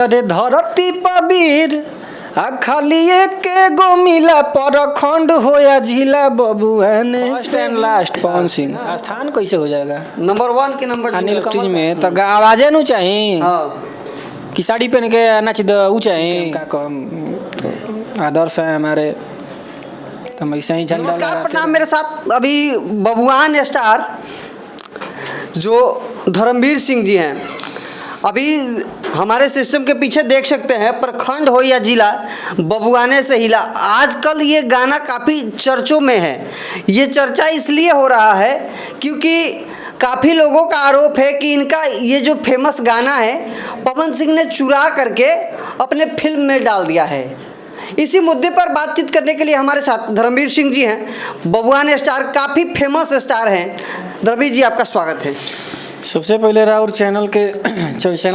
अरे धरती पबीर आ खाली एक गो मिला परखंड हो या जिला बबुआन first and last Pawan Singh स्थान कैसे हो जाएगा नंबर 1 के नंबर अनिल कमल में तो आवाजे नु चाहिए कि साड़ी पहन के नाच द ऊ चाहिए का कम तो आदर्श है हमारे तो ऐसे ही झंडा नमस्कार प्रणाम। मेरे साथ अभी बबुआन स्टार जो धर्मवीर सिंह जी हैं, अभी हमारे सिस्टम के पीछे देख सकते हैं, प्रखंड हो या जिला बबुआने से हिला। आजकल ये गाना काफ़ी चर्चों में है। ये चर्चा इसलिए हो रहा है क्योंकि काफ़ी लोगों का आरोप है कि इनका ये जो फेमस गाना है पवन सिंह ने चुरा करके अपने फिल्म में डाल दिया है। इसी मुद्दे पर बातचीत करने के लिए हमारे साथ धर्मवीर सिंह जी हैं, बबुआन स्टार, काफ़ी फेमस स्टार हैं। धर्मवीर जी, आपका स्वागत है। सबसे पहले राउर चैनल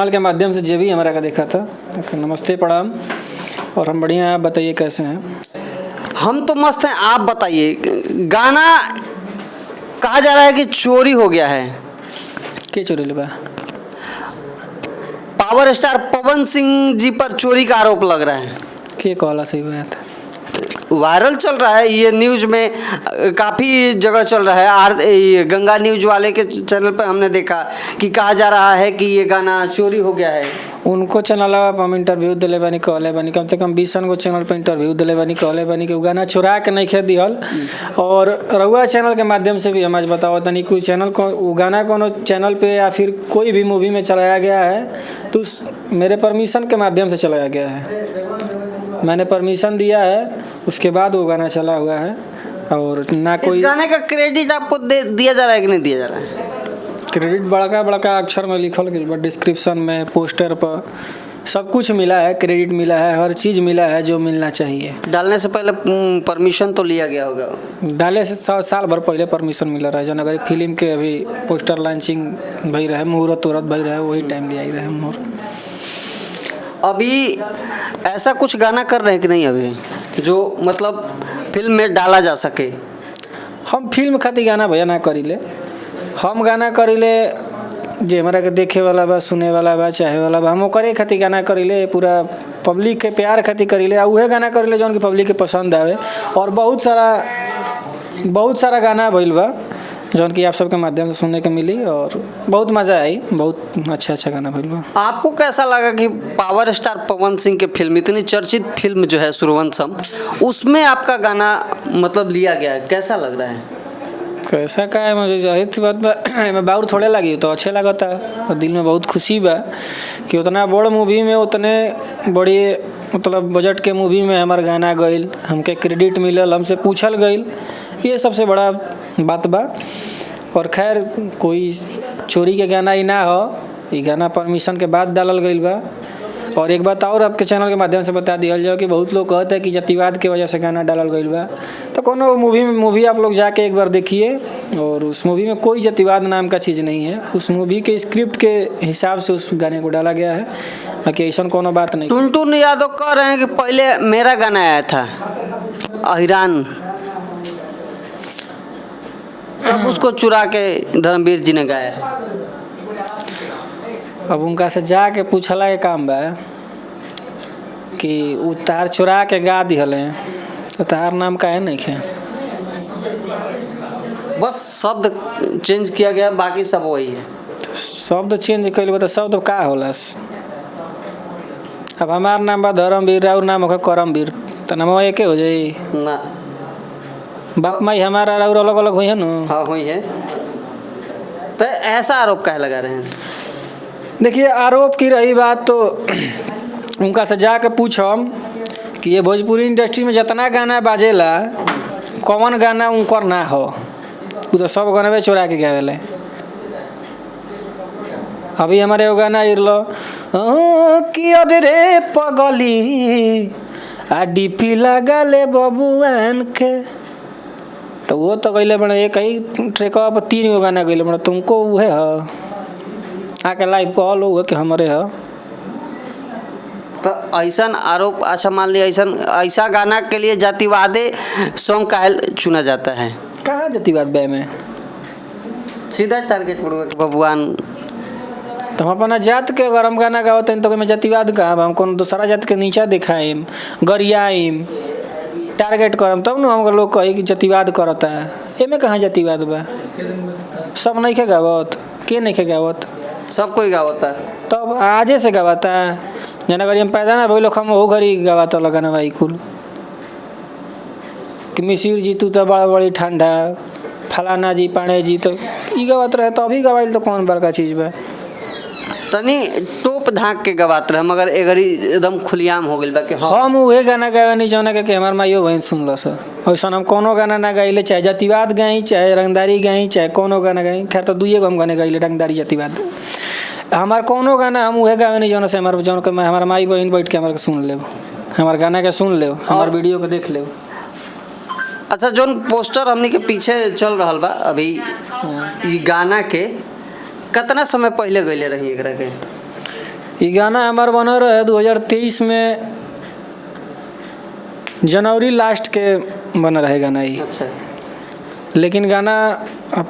के माध्यम से जो भी हमारा का देखा था, नमस्ते प्रणाम। और हम बढ़िया हैं, आप बताइए कैसे हैं? हम तो मस्त हैं, आप बताइए। गाना कहा जा रहा है कि चोरी हो गया है। क्या चोरी लगा? पावर स्टार पवन सिंह जी पर चोरी का आरोप लग रहा है। क्या कहला सही बात है? वायरल चल रहा है ये न्यूज़ में, काफ़ी जगह चल रहा है। ये गंगा न्यूज़ वाले के चैनल पर हमने देखा कि कहा जा रहा है कि ये गाना चोरी हो गया है। उनको चैनल पर हम इंटरव्यू दिले बानी, कहले बानी कम से कम 20 गो चैनल पर इंटरव्यू दिले बानी, कहले बानी कि वो गाना चुरा के नहीं खे दिहल। और रउआ चैनल के माध्यम से भी हम आज बताओ तनी कोई चैनल को वो गाना कोनो चैनल पे या फिर कोई भी मूवी में चलाया गया है तो मेरे परमिशन के माध्यम से चलाया गया है। मैंने परमिशन दिया है, उसके बाद वो गाना चला हुआ है। और ना कोई इस गाने का क्रेडिट आपको दिया जा रहा है कि नहीं दिया जा रहा है? क्रेडिट बड़का बड़का अक्षर में लिखल गया, डिस्क्रिप्शन में, पोस्टर पर सब कुछ मिला है, क्रेडिट मिला है, हर चीज़ मिला है जो मिलना चाहिए। डालने से पहले परमिशन तो लिया गया होगा? डाले से साल भर पहले परमिशन मिला रहा है। जन अगर फिल्म के अभी पोस्टर लॉन्चिंग भई रहे, मुहूर्त भई रहे, वही टाइम भी आई रहे मुहूर्त। अभी ऐसा कुछ गाना कर रहे हैं कि नहीं अभी जो मतलब फिल्म में डाला जा सके? हम फिल्म खातिर गाना भैया ना करीले। हम गाना करीले जे हमारा के देखे वाला बा, सुने वाला बा, चाहे वाला बा, हम ओकरे खातिर गाना करीले। पूरा पब्लिक के प्यार खातिर करीले। उहे गाना करीले जौन की पब्लिक के पसंद आवे। और बहुत सारा गाना भइल बा जौन की आप सबके माध्यम से सुनने को मिली और बहुत मज़ा आई। बहुत अच्छा गाना भइल बा। आपको कैसा लगा कि पावर स्टार पवन सिंह के फिल्म, इतनी चर्चित फिल्म जो है सूर्यवंशम, उसमें आपका गाना मतलब लिया गया है? कैसा लग रहा है? कैसा का है, मुझे जाहिर सी बात बा मैं बाउर थोड़े लगी तो अच्छे लगता और दिल में बहुत खुशी बा कि उतना बड़ मूवी में, उतने बड़ी मतलब बजट के मूवी में हमार गाना गईल, हमके क्रेडिट मिलल, हमसे पूछल गईल, ये सबसे बड़ा बात बा। और खैर कोई चोरी के गाना ही ना हो, ये गाना परमिशन के बाद डालल गईल बा। और एक बात और आपके चैनल के माध्यम से बता दिया जाए कि बहुत लोग कहते हैं कि जातिवाद के वजह से गाना डालल गईल बा। तो कोनो मूवी आप लोग जाके एक बार देखिए, और उस मूवी में कोई जातिवाद नाम का चीज़ नहीं है। उस मूवी के स्क्रिप्ट के हिसाब से उस गाने को डाला गया है, बाकी ऐसा कोनो बात नहीं। टुनटुन यादव कह रहे हैं कि पहले मेरा गाना आया था अहिरान, तब उसको चुरा के धर्मवीर जी ने गाया। अब उनका से जाके पूछला के काम बा कि उ तार चुरा के गा दिहले तो तार नाम का है नहीं खे। बस शब्द चेंज किया गया, बाकी सब वही है। शब्द चेंज कैल बता शब्द का होला? अब हमार नाम बा धर्मवीर और नाम होगा करमवीर, तो नाम एक हो जाई ना? बाप माई हमारा और अलग अलग हुई है ना? हाँ हुई है। तो ऐसा आरोप काहे लगा रहे हैं? देखिए, आरोप की रही बात तो उनका से जाके पूछम कि ये भोजपुरी इंडस्ट्री में जितना गाना बाजेला कौन गाना उनकर ना हो, वो तो सब गाना चुरा के गावेले। अभी हमारे वो गाना इरलो कि रे पगली आ डीपी लगा ले बबुआन के, तो वो तो गईले बड़े एक ही ट्रैक पर 3 गो गाना गईले बड़े। तुमको उहे ह आके लाइव कॉल हुआ कि हमारे है। तो ऐसा आरोप, अच्छा मान लिया ऐसा गाना के लिए जातिवादे सॉन्ग काहे चुना जाता है? कहाँ जातिवाद बे में सीधा टारगेट पड़ेगा कि बबुआन तो हम अपना जात के अगर हम गाना गावत हैं तो में जातिवाद गाब, हम कौन दूसरा जात के नीचा दिखाएम, गरियाइम, टारगेट करम, तब न हम लोग कही कि जातिवाद करता है। एमे कहाँ जातिवाद बा? सब नहीं के गावत, के नहीं के गावत, सब कोई गावता है। तब आजे से गवाता जना घड़ी हम पैदा ना भइल हम वो घड़ी गवाता लगाना भाई कुल कि मिसिर जी तू तो बड़ा बड़ी ठंडा, फलाना जी पाणे जी तो ई गवात रहे, तो अभी गवाइल तो कौन बड़का चीज़ बा? तनी टोप धाक के गवात रहे, मगर एगरी एकदम खुलियाम हो गइल बा कि हाँ हम उहे गाना गावे नहीं जौना के हमार माइयो बहन सुनल स। वैसा हम कोनो गाना ना गाइले, चाहे जातिवाद गाई, चाहे रंगदारी गाई, चाहे कोनो गाना गाई। खैर तो दुइये गो हम गाने गाइले, रंगदारी जातिवाद। हमार कोनो गाना हम उहे गावे नहीं जौन से हमार माई बहन बैठ के हमारे सुन ले, हमार गाना के सुन ले, हमार वीडियो के देख ले। अच्छा, जोन पोस्टर हमनी के पीछे चल रहा बा अभी ई गाना के कितना समय पहले गइले रही एकरा के? ई गाना हमार बनल रहे 2023 में जनवरी लास्ट के बन रहे गाना ही। अच्छा, लेकिन गाना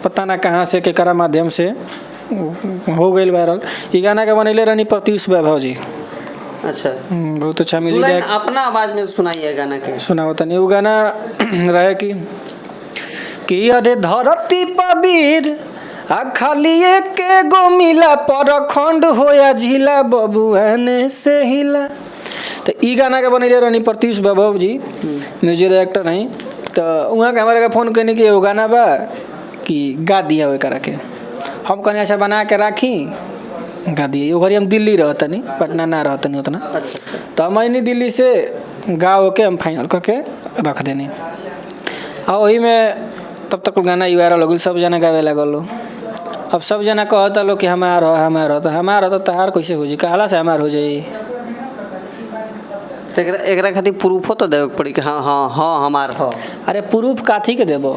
पता ना कहाँ से केकरा माध्यम से हो गई वायरल। ई गाना के बनैले रहनी प्रत्युष वैभव जी। अच्छा, बहुत अच्छा म्यूजिक लाइन डायरेक्टर। अपना आवाज में सुनाइए गाना के। सुनाओ तनी वो गाना रहे कि अरे धरती पबीर आ खाली एक गो मिला परखंड होया जिला बबुआने से हिला। तो ई गाना के बनैले रहनी प्रत्युष वैभव जी, म्यूजिक डायरेक्टर हैं। तो वहाँ के हमारे फ़ोन करने के वो गाना बा कि गा दिया वो करा के। हम कहने अच्छा बना के राखी, गा दिए। वो घड़ी हम दिल्ली रहतनी, पटना ना रहतनी उतना। अच्छा, तो हम अनी दिल्ली से गा के हम फाइनल करके रख देनी। और वही में तब तक गाना ही वायरल हो गई, सब जना गावे लगल। अब सब जना कहता लोग कि हमार हो, तो हमार हो तो तहार कैसे हो जाए, कहला से हमार हो जाए। तो एकरा खातिर प्रूफो तो देवे के पड़ी कि हाँ हाँ हाँ हमार हो। अरे प्रूफ काथी के देबो?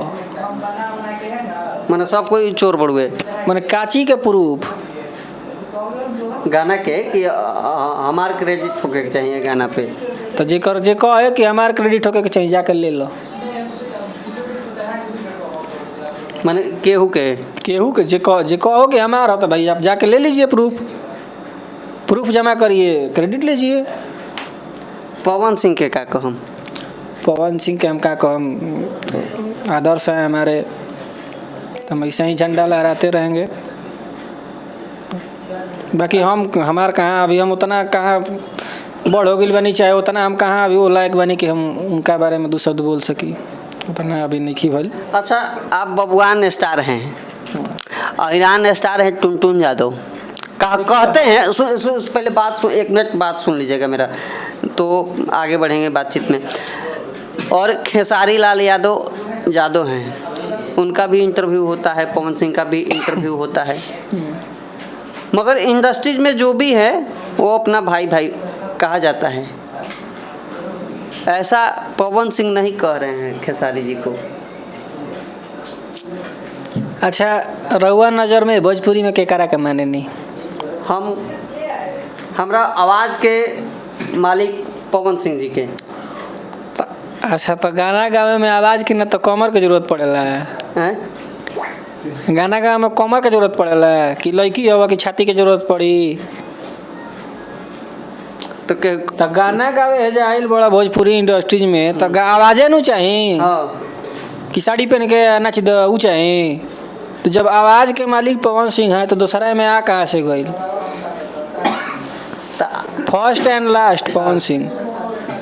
माने सब कोई चोर बड़ुए माने काची के प्रूफ? गाना के कि हमार क्रेडिट होके के चाहिए गाना पे। तो जे कहे कि हमार क्रेडिट होके के चाहिए, जाकर ले लो। माने केहू के जे कहो कि हमारा तो भाई आप जाके ले लीजिए, प्रूफ जमा करिए, क्रेडिट लीजिए। पवन सिंह के का कहम? पवन सिंह के हम का कहम, तो आदर्श हैं हमारे, तो हम ऐसे ही झंडा लहराते रहेंगे। बाकी हमार कहाँ अभी हम उतना कहाँ बड़ हो गई बनी, चाहे उतना हम कहाँ अभी वो लायक बनी कि हम उनका बारे में दो शब्द बोल सकी, उतना अभी नहीं भल। अच्छा, आप बबुआन स्टार हैं, ईरान स्टार है टुनटुन यादव, कहते हैं पहले बात सुन, 1 मिनट बात सुन लीजिएगा मेरा, तो आगे बढ़ेंगे बातचीत में। और खेसारी लाल यादव हैं, उनका भी इंटरव्यू होता है, पवन सिंह का भी इंटरव्यू होता है, मगर इंडस्ट्रीज में जो भी है वो अपना भाई भाई कहा जाता है। ऐसा पवन सिंह नहीं कह रहे हैं खेसारी जी को। अच्छा, रउआ नज़र में भोजपुरी में केकरा के माने नहीं? हमरा आवाज़ के मालिक पवन सिंह जी के। अच्छा, तो गाना गावे में आवाज़ की ना तो कमर के जरूरत पड़ेला है? गाना गावे में कमर के जरूरत पड़ेला कि लड़की हवा की छाती के जरूरत पड़ी? तो गाना गावे है आइल बड़ा भोजपुरी इंडस्ट्रीज में, तो आवाज़े नहीं चाहिए कि साड़ी पहन के नाच ऊ चाहिए। तो जब आवाज़ के मालिक पवन सिंह है तो दूसरा में आ कहाँ से गई? First and last Pawan Singh,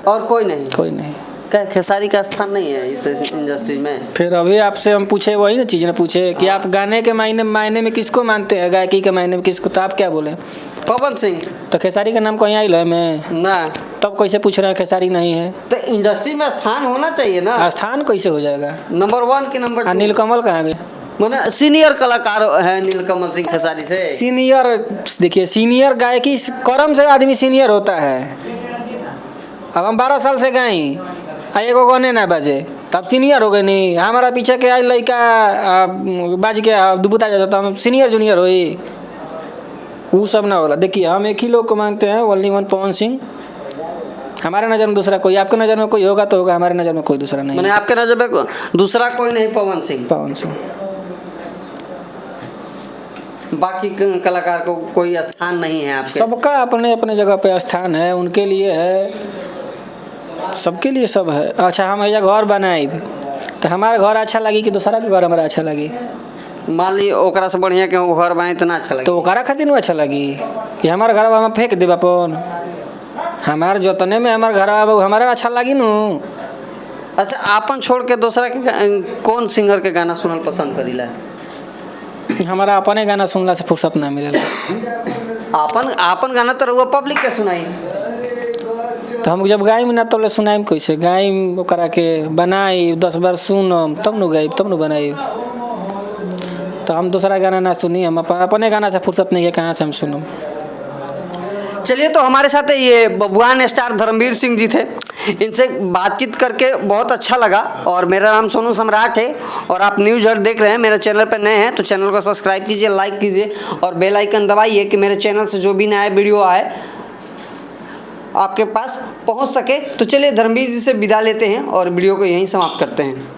और कोई नहीं। क्या खेसारी का स्थान नहीं है इस इंडस्ट्री में? फिर अभी आपसे हम पूछे वही ना चीज़ ना पूछे कि आप गाने के मायने में किसको मानते हैं, गायकी के मायने में किसको? तो आप क्या बोले? पवन सिंह। तो खेसारी का नाम कहीं आई है मैं ना, तब कैसे पूछ रहे हैं खेसारी नहीं है? तो इंडस्ट्री में स्थान होना चाहिए ना। स्थान कैसे हो जाएगा? नंबर 1 के नंबर 2 नीलकमल कहाँ गए? मैंने सीनियर कलाकार है नीलकमल सिंह खेसारी से। सीनियर देखिए, सीनियर गायकी कर्म से आदमी सीनियर होता है। अब हम 12 साल से गाई आ एगो गाने ना बाजे तब सीनियर हो गए नहीं। हमारा पीछे के आज लड़का बाज के दुबुता जाता, हम सीनियर जूनियर होई, वो सब ना होला। देखिए, हम एक ही लोग को मांगते हैं, ओनली वन पवन सिंह। हमारे नज़र में दूसरा कोई, आपके नज़र में कोई होगा तो होगा, हमारे नज़र में कोई दूसरा नहीं। मैंने आपके नज़र में दूसरा कोई नहीं, पवन सिंह। बाकी कलाकार को कोई स्थान नहीं है आपके? सबका अपने अपने जगह पे स्थान है, उनके लिए है, सबके लिए सब है। अच्छा हम एजा घर बनाए तो हमारा घर अच्छा लगी कि दूसरा के घर हमारा अच्छा लगी? मान ली ओकरा से बढ़िया के घर बने इतना अच्छा लगे तो ओकरा खातिर अच्छा लगी कि हमारे घर हम फेंक देब अपन? हमारे जोतने में हमारे घर हमारा अच्छा लगी नू। अच्छा आपन छोड़ के दूसरा के कौन सिंगर के गाना सुनल पसंद करीला? हमारा अपने गाना सुनला से फुर्सत ना मिलेला। आपन आपन गाना तो रहुआ पब्लिक के सुनाई। तो हम जब गायब ना तो सुनाइम कैसे? गायब ओकरा के बनाई 10 बार सुनम तब न गायब तब न बनाई। तो हम दूसरा गाना ना सुनी, हम अपने गाना से फुर्सत नहीं है, कहाँ से हम सुनम? चलिए, तो हमारे साथ ये बबुआन स्टार धर्मवीर सिंह जी थे। इनसे बातचीत करके बहुत अच्छा लगा। और मेरा नाम सोनू सम्राट है और आप न्यूज़ हट देख रहे हैं। मेरे चैनल पर नए हैं तो चैनल को सब्सक्राइब कीजिए, लाइक कीजिए और बेल आइकन दबाइए कि मेरे चैनल से जो भी नया वीडियो आए आपके पास पहुंच सके। तो चलिए धर्मवीर जी से विदा लेते हैं और वीडियो को यहीं समाप्त करते हैं।